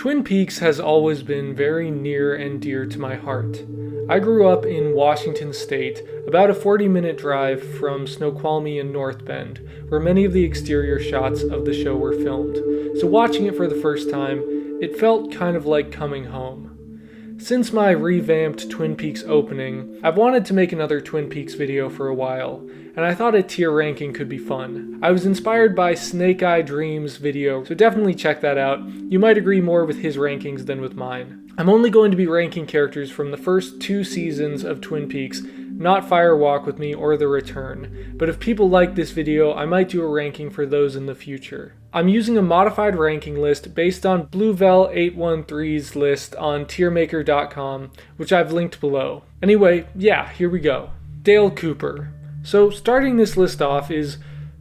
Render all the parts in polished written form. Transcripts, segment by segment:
Twin Peaks has always been very near and dear to my heart. I grew up in Washington State, about a 40-minute drive from Snoqualmie and North Bend, where many of the exterior shots of the show were filmed, so watching it for the first time, it felt kind of like coming home. Since my revamped Twin Peaks opening, I've wanted to make another Twin Peaks video for a while, and I thought a tier ranking could be fun. I was inspired by Snake Eye Dream's video, so definitely check that out. You might agree more with his rankings than with mine. I'm only going to be ranking characters from the first 2 seasons of Twin Peaks, not Fire Walk With Me or The Return, but if people like this video, I might do a ranking for those in the future. I'm using a modified ranking list based on Bluevel813's list on tiermaker.com, which I've linked below. Anyway, yeah, here we go. Dale Cooper. So starting this list off is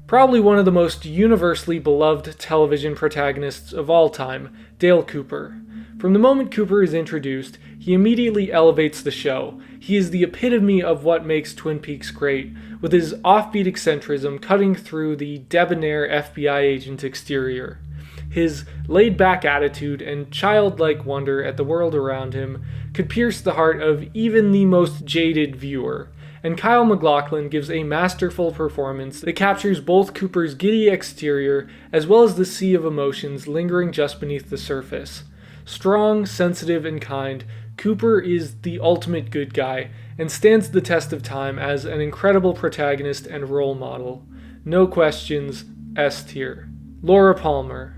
probably one of the most universally beloved television protagonists of all time, Dale Cooper. From the moment Cooper is introduced, he immediately elevates the show. He is the epitome of what makes Twin Peaks great, with his offbeat eccentricism cutting through the debonair FBI agent exterior. His laid-back attitude and childlike wonder at the world around him could pierce the heart of even the most jaded viewer. And Kyle MacLachlan gives a masterful performance that captures both Cooper's giddy exterior as well as the sea of emotions lingering just beneath the surface. Strong, sensitive, and kind, Cooper is the ultimate good guy and stands the test of time as an incredible protagonist and role model. No questions, S tier. Laura Palmer.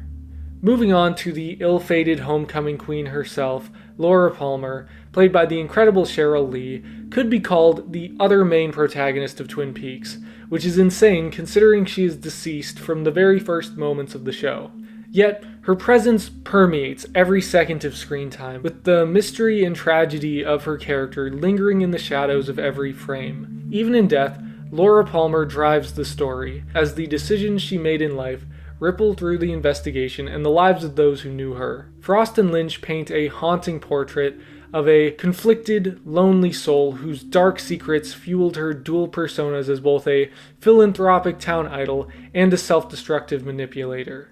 Moving on to the ill-fated homecoming queen herself, Laura Palmer, played by the incredible Cheryl Lee, could be called the other main protagonist of Twin Peaks, which is insane considering she is deceased from the very first moments of the show. Yet, her presence permeates every second of screen time, with the mystery and tragedy of her character lingering in the shadows of every frame. Even in death, Laura Palmer drives the story, as the decisions she made in life ripple through the investigation and the lives of those who knew her. Frost and Lynch paint a haunting portrait of a conflicted, lonely soul whose dark secrets fueled her dual personas as both a philanthropic town idol and a self-destructive manipulator.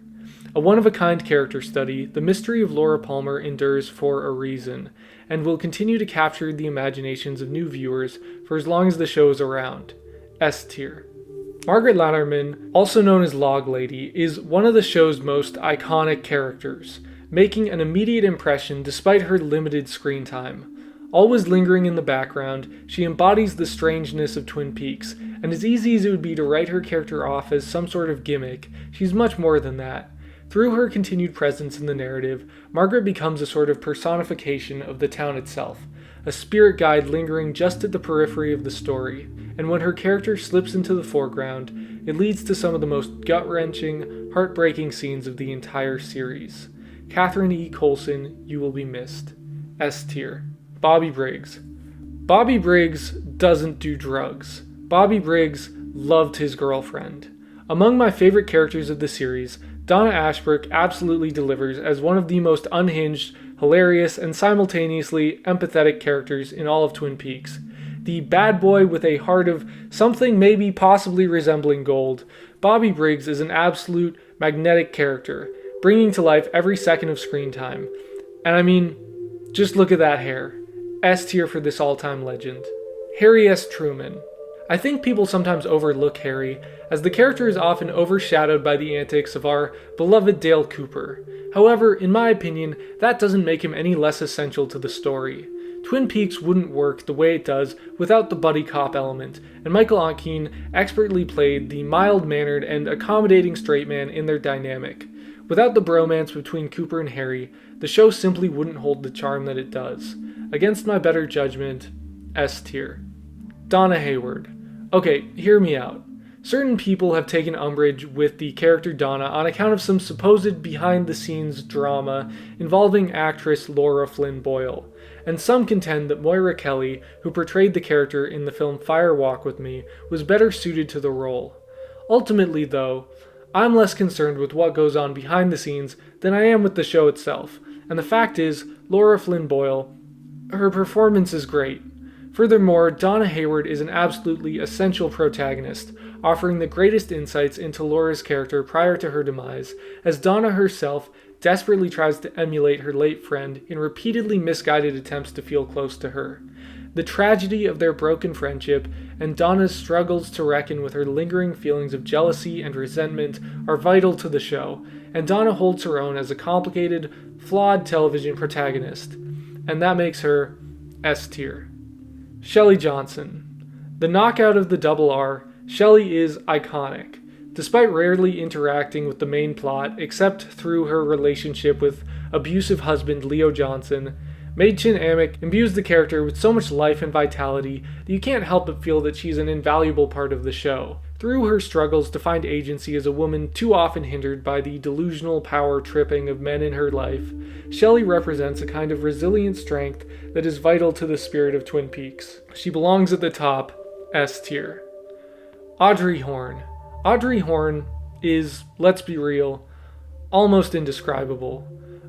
A one-of-a-kind character study, the mystery of Laura Palmer endures for a reason, and will continue to capture the imaginations of new viewers for as long as the show is around. S tier. Margaret Lman, also known as Log Lady, is one of the show's most iconic characters, making an immediate impression despite her limited screen time. Always lingering in the background, she embodies the strangeness of Twin Peaks, and as easy as it would be to write her character off as some sort of gimmick, she's much more than that. Through her continued presence in the narrative, Margaret becomes a sort of personification of the town itself, a spirit guide lingering just at the periphery of the story, and when her character slips into the foreground, it leads to some of the most gut-wrenching, heartbreaking scenes of the entire series. Catherine E. Coulson, you will be missed. S tier. Bobby Briggs. Bobby Briggs doesn't do drugs. Bobby Briggs loved his girlfriend. Among my favorite characters of the series, Donna Ashbrook absolutely delivers as one of the most unhinged, hilarious, and simultaneously empathetic characters in all of Twin Peaks. The bad boy with a heart of something maybe possibly resembling gold, Bobby Briggs is an absolute magnetic character, bringing to life every second of screen time. And I mean, just look at that hair. S tier for this all-time legend. Harry S. Truman. I think people sometimes overlook Harry, as the character is often overshadowed by the antics of our beloved Dale Cooper. However, in my opinion, that doesn't make him any less essential to the story. Twin Peaks wouldn't work the way it does without the buddy cop element, and Michael Onkeen expertly played the mild-mannered and accommodating straight man in their dynamic. Without the bromance between Cooper and Harry, the show simply wouldn't hold the charm that it does. Against my better judgment, S tier. Donna Hayward. Okay, hear me out. Certain people have taken umbrage with the character Donna on account of some supposed behind-the-scenes drama involving actress Laura Flynn Boyle, and some contend that Moira Kelly, who portrayed the character in the film Fire Walk With Me, was better suited to the role. Ultimately, though, I'm less concerned with what goes on behind the scenes than I am with the show itself, and the fact is, Laura Flynn Boyle, her performance is great. Furthermore, Donna Hayward is an absolutely essential protagonist, offering the greatest insights into Laura's character prior to her demise, as Donna herself desperately tries to emulate her late friend in repeatedly misguided attempts to feel close to her. The tragedy of their broken friendship and Donna's struggles to reckon with her lingering feelings of jealousy and resentment are vital to the show, and Donna holds her own as a complicated, flawed television protagonist, and that makes her S tier. Shelly Johnson. The knockout of the double R, Shelly is iconic. Despite rarely interacting with the main plot, except through her relationship with abusive husband Leo Johnson, Mädchen Amick imbues the character with so much life and vitality that you can't help but feel that she's an invaluable part of the show. Through her struggles to find agency as a woman too often hindered by the delusional power tripping of men in her life, Shelly represents a kind of resilient strength that is vital to the spirit of Twin Peaks. She belongs at the top, S tier. Audrey Horn. Audrey Horn is, let's be real, almost indescribable.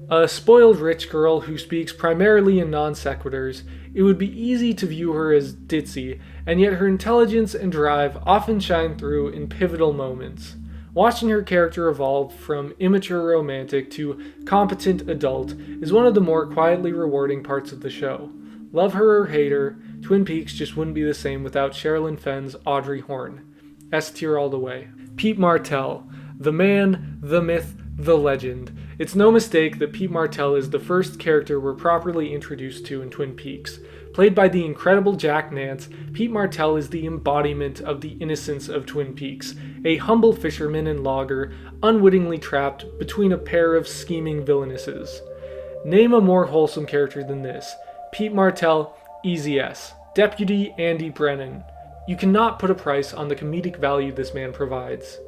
A spoiled rich girl who speaks primarily in non sequiturs, it would be easy to view her as ditzy, and yet her intelligence and drive often shine through in pivotal moments. Watching her character evolve from immature romantic to competent adult is one of the more quietly rewarding parts of the show. Love her or hate her, Twin Peaks just wouldn't be the same without Sherilyn Fenn's Audrey Horn. S tier all the way. Pete Martell. The man, the myth, the legend. It's no mistake that Pete Martell is the first character we're properly introduced to in Twin Peaks. Played by the incredible Jack Nance, Pete Martell is the embodiment of the innocence of Twin Peaks, a humble fisherman and logger unwittingly trapped between a pair of scheming villainesses. Name a more wholesome character than this. Pete Martell, easy S. Deputy Andy Brennan. You cannot put a price on the comedic value this man provides.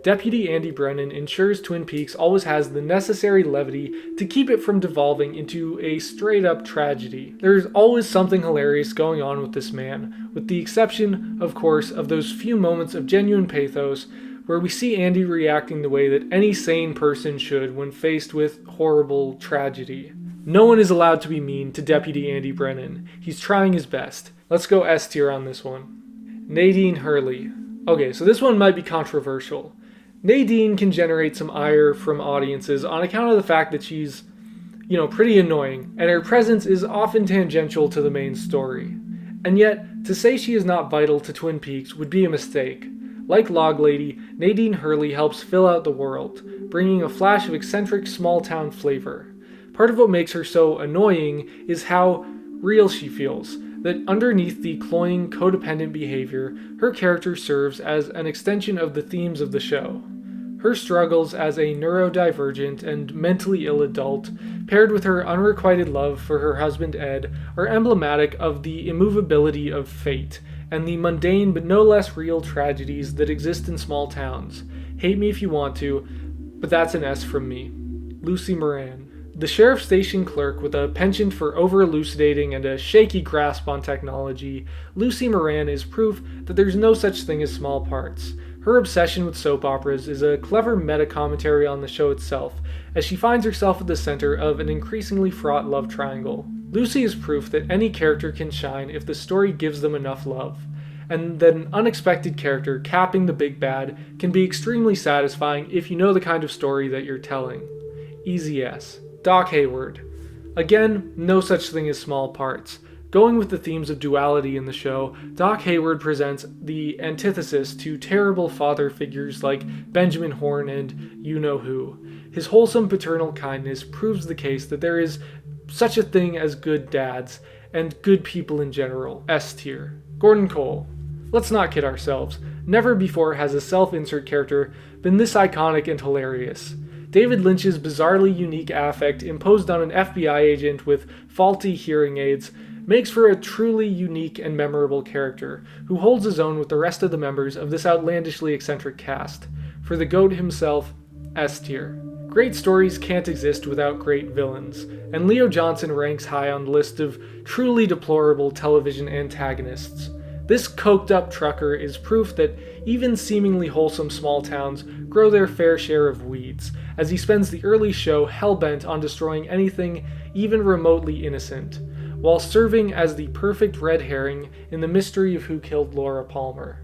Deputy Andy Brennan ensures Twin Peaks always has the necessary levity to keep it from devolving into a straight-up tragedy. There's always something hilarious going on with this man, with the exception, of course, of those few moments of genuine pathos where we see Andy reacting the way that any sane person should when faced with horrible tragedy. No one is allowed to be mean to Deputy Andy Brennan. He's trying his best. Let's go S tier on this one. Nadine Hurley. Okay, so this one might be controversial. Nadine can generate some ire from audiences on account of the fact that she's, pretty annoying, and her presence is often tangential to the main story. And yet, to say she is not vital to Twin Peaks would be a mistake. Like Log Lady, Nadine Hurley helps fill out the world, bringing a flash of eccentric small-town flavor. Part of what makes her so annoying is how real she feels, that underneath the cloying, codependent behavior, her character serves as an extension of the themes of the show. Her struggles as a neurodivergent and mentally ill adult, paired with her unrequited love for her husband Ed, are emblematic of the immovability of fate, and the mundane but no less real tragedies that exist in small towns. Hate me if you want to, but that's an S from me. Lucy Moran. The sheriff station clerk with a penchant for over-elucidating and a shaky grasp on technology, Lucy Moran is proof that there's no such thing as small parts. Her obsession with soap operas is a clever meta-commentary on the show itself, as she finds herself at the center of an increasingly fraught love triangle. Lucy is proof that any character can shine if the story gives them enough love, and that an unexpected character capping the big bad can be extremely satisfying if you know the kind of story that you're telling. Easy S. Doc Hayward. Again, no such thing as small parts. Going with the themes of duality in the show, Doc Hayward presents the antithesis to terrible father figures like Benjamin Horne and you-know-who. His wholesome paternal kindness proves the case that there is such a thing as good dads, and good people in general. S tier. Gordon Cole. Let's not kid ourselves. Never before has a self-insert character been this iconic and hilarious. David Lynch's bizarrely unique affect imposed on an FBI agent with faulty hearing aids makes for a truly unique and memorable character, who holds his own with the rest of the members of this outlandishly eccentric cast. For the GOAT himself, S tier. Great stories can't exist without great villains, and Leo Johnson ranks high on the list of truly deplorable television antagonists. This coked-up trucker is proof that even seemingly wholesome small towns grow their fair share of weeds, as he spends the early show hell-bent on destroying anything even remotely innocent, while serving as the perfect red herring in the mystery of who killed Laura Palmer.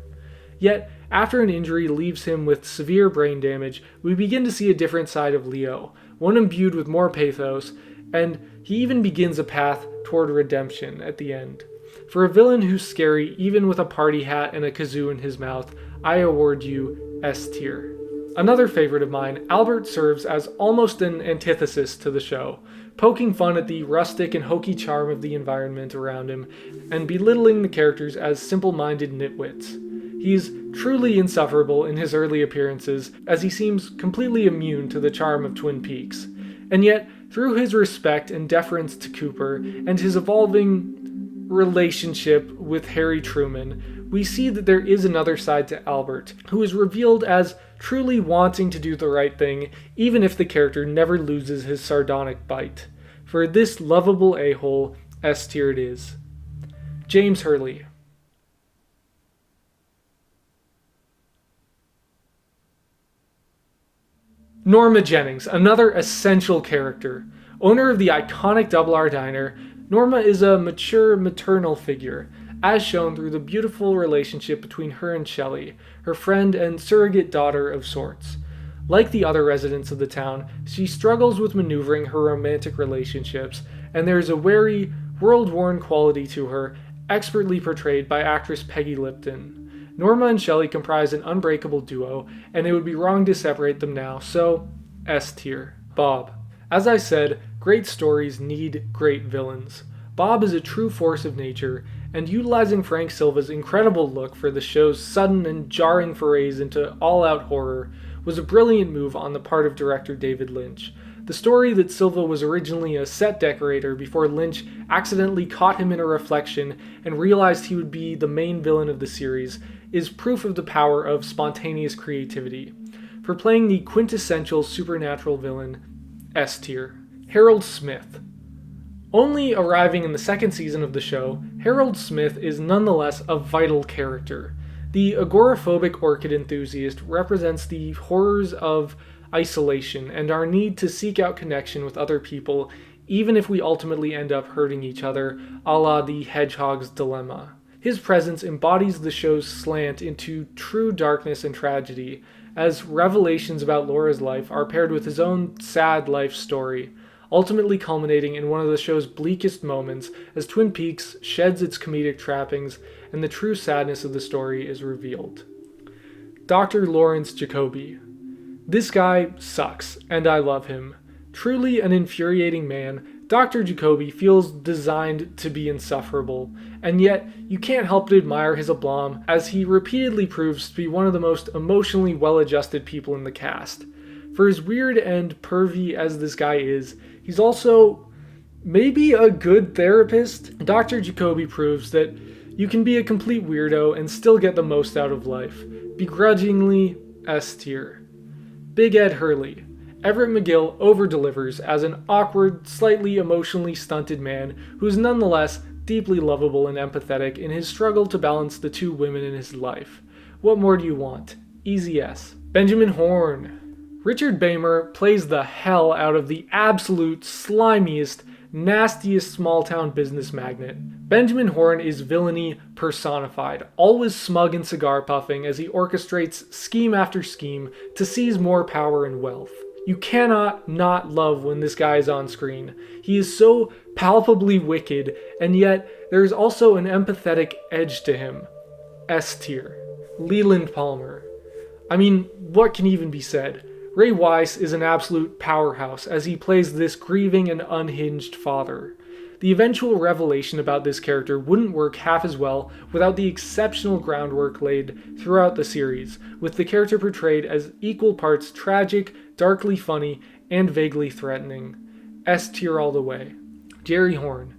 Yet, after an injury leaves him with severe brain damage, we begin to see a different side of Leo, one imbued with more pathos, and he even begins a path toward redemption at the end. For a villain who's scary, even with a party hat and a kazoo in his mouth, I award you S tier. Another favorite of mine, Albert serves as almost an antithesis to the show, poking fun at the rustic and hokey charm of the environment around him, and belittling the characters as simple-minded nitwits. He's truly insufferable in his early appearances, as he seems completely immune to the charm of Twin Peaks. And yet, through his respect and deference to Cooper, and his evolving relationship with Harry Truman, we see that there is another side to Albert, who is revealed as truly wanting to do the right thing, even if the character never loses his sardonic bite. For this lovable a-hole, S tier it is. James Hurley. Norma Jennings, another essential character. Owner of the iconic Double R Diner, Norma is a mature maternal figure, as shown through the beautiful relationship between her and Shelly, her friend and surrogate daughter of sorts. Like the other residents of the town, she struggles with maneuvering her romantic relationships, and there is a wary, world-worn quality to her, expertly portrayed by actress Peggy Lipton. Norma and Shelly comprise an unbreakable duo, and it would be wrong to separate them now, so S tier. Bob. As I said, great stories need great villains. Bob is a true force of nature, and utilizing Frank Silva's incredible look for the show's sudden and jarring forays into all-out horror was a brilliant move on the part of director David Lynch. The story that Silva was originally a set decorator before Lynch accidentally caught him in a reflection and realized he would be the main villain of the series is proof of the power of spontaneous creativity. For playing the quintessential supernatural villain, S tier. Harold Smith. Only arriving in the second season of the show, Harold Smith is nonetheless a vital character. The agoraphobic orchid enthusiast represents the horrors of isolation and our need to seek out connection with other people, even if we ultimately end up hurting each other, a la the hedgehog's dilemma. His presence embodies the show's slant into true darkness and tragedy, as revelations about Laura's life are paired with his own sad life story, ultimately culminating in one of the show's bleakest moments as Twin Peaks sheds its comedic trappings and the true sadness of the story is revealed. Dr. Lawrence Jacoby. This guy sucks, and I love him. Truly an infuriating man, Dr. Jacoby feels designed to be insufferable, and yet you can't help but admire his aplomb as he repeatedly proves to be one of the most emotionally well-adjusted people in the cast. For as weird and pervy as this guy is, he's also maybe a good therapist. Dr. Jacoby proves that you can be a complete weirdo and still get the most out of life. Begrudgingly, S tier. Big Ed Hurley. Everett McGill over-delivers as an awkward, slightly emotionally stunted man who is nonetheless deeply lovable and empathetic in his struggle to balance the two women in his life. What more do you want? Easy S. Benjamin Horn. Richard Bamer plays the hell out of the absolute slimiest, nastiest small-town business magnate. Benjamin Horn is villainy personified, always smug and cigar-puffing as he orchestrates scheme after scheme to seize more power and wealth. You cannot not love when this guy is on screen. He is so palpably wicked, and yet there is also an empathetic edge to him. S tier. Leland Palmer. I mean, what can even be said? Ray Weiss is an absolute powerhouse as he plays this grieving and unhinged father. The eventual revelation about this character wouldn't work half as well without the exceptional groundwork laid throughout the series, with the character portrayed as equal parts tragic, darkly funny, and vaguely threatening. S tier all the way. Jerry Horn.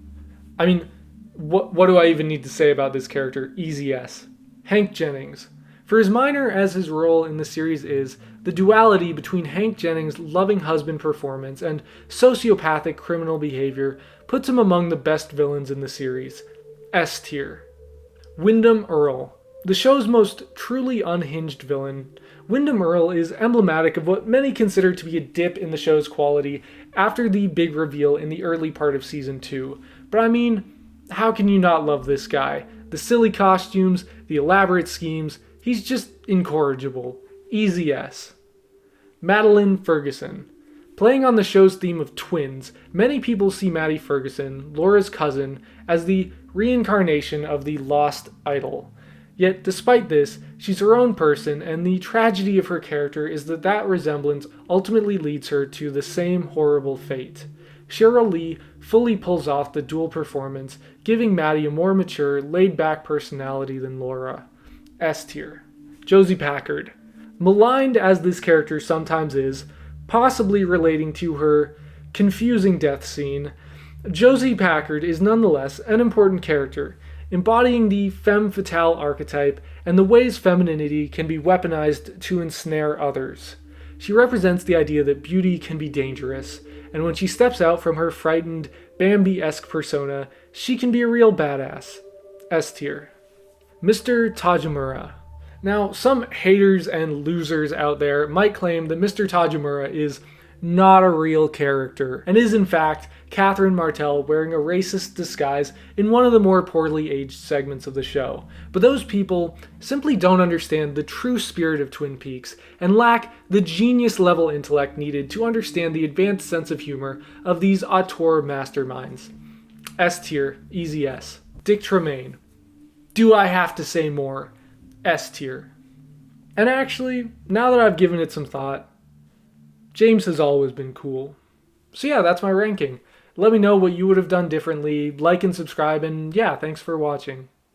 I mean, what do I even need to say about this character? Easy S. Hank Jennings. For as minor as his role in the series is, the duality between Hank Jennings' loving husband performance and sociopathic criminal behavior puts him among the best villains in the series. S tier. Wyndham Earl. The show's most truly unhinged villain, Wyndham Earl is emblematic of what many consider to be a dip in the show's quality after the big reveal in the early part of Season 2. But I mean, how can you not love this guy? The silly costumes, the elaborate schemes, he's just incorrigible. Easy S. Maddie Ferguson. Playing on the show's theme of twins, many people see Maddie Ferguson, Laura's cousin, as the reincarnation of the lost idol. Yet, despite this, she's her own person, and the tragedy of her character is that resemblance ultimately leads her to the same horrible fate. Cheryl Lee fully pulls off the dual performance, giving Maddie a more mature, laid-back personality than Laura. S tier. Josie Packard. Maligned as this character sometimes is, possibly relating to her confusing death scene, Josie Packard is nonetheless an important character, embodying the femme fatale archetype and the ways femininity can be weaponized to ensnare others. She represents the idea that beauty can be dangerous, and when she steps out from her frightened, Bambi-esque persona, she can be a real badass. S tier. Mr. Tajura. Now, some haters and losers out there might claim that Mr. Tajura is not a real character, and is in fact Catherine Martell wearing a racist disguise in one of the more poorly aged segments of the show. But those people simply don't understand the true spirit of Twin Peaks and lack the genius-level intellect needed to understand the advanced sense of humor of these auteur masterminds. S tier, easy S. Dick Tremaine. Do I have to say more? S tier. And actually, now that I've given it some thought, James has always been cool. So yeah, that's my ranking. Let me know what you would have done differently, like and subscribe, and yeah, thanks for watching.